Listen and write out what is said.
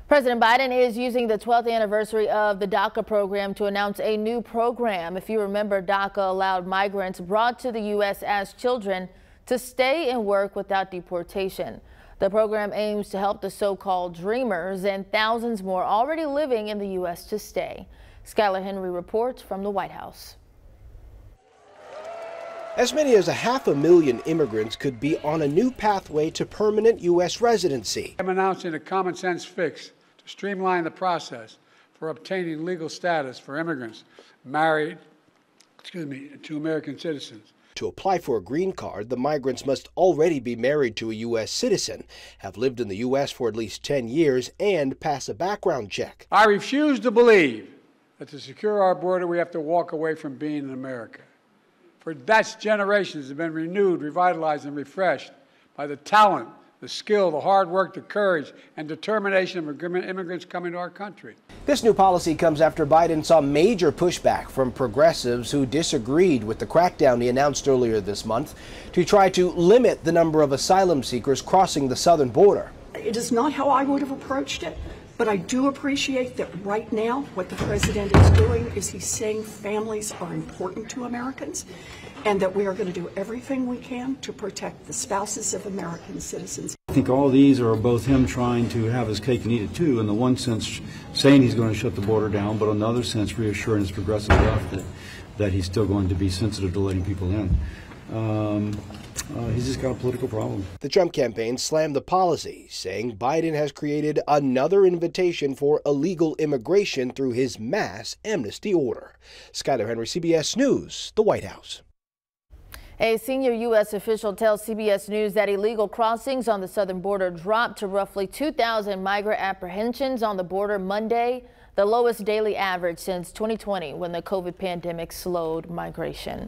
President Biden is using the 12th anniversary of the DACA program to announce a new program. If you remember, DACA allowed migrants brought to the U.S. as children to stay and work without deportation. The program aims to help the so-called dreamers and thousands more already living in the U.S. to stay. Skylar Henry reports from the White House. As many as 500,000 immigrants could be on a new pathway to permanent U.S. residency. I'm announcing a common sense fix to streamline the process for obtaining legal status for immigrants married to American citizens. To apply for a green card, the migrants must already be married to a U.S. citizen, have lived in the U.S. for at least 10 years, and pass a background check. I refuse to believe that to secure our border we have to walk away from being in America. For that's generations have been renewed, revitalized, and refreshed by the talent, the skill, the hard work, the courage, and determination of immigrants coming to our country. This new policy comes after Biden saw major pushback from progressives who disagreed with the crackdown he announced earlier this month to try to limit the number of asylum seekers crossing the southern border. It is not how I would have approached it, but I do appreciate that right now what the president is doing is he's saying families are important to Americans and that we are going to do everything we can to protect the spouses of American citizens. I think all these are both him trying to have his cake and eat it too. In the one sense, saying he's going to shut the border down, but in the other sense, reassuring his progressive left that he's still going to be sensitive to letting people in. He's just got a political problem. The Trump campaign slammed the policy, saying Biden has created another invitation for illegal immigration through his mass amnesty order. Skylar Henry, CBS News, the White House. A senior U.S. official tells CBS News that illegal crossings on the southern border dropped to roughly 2,000 migrant apprehensions on the border Monday, the lowest daily average since 2020 when the COVID pandemic slowed migration.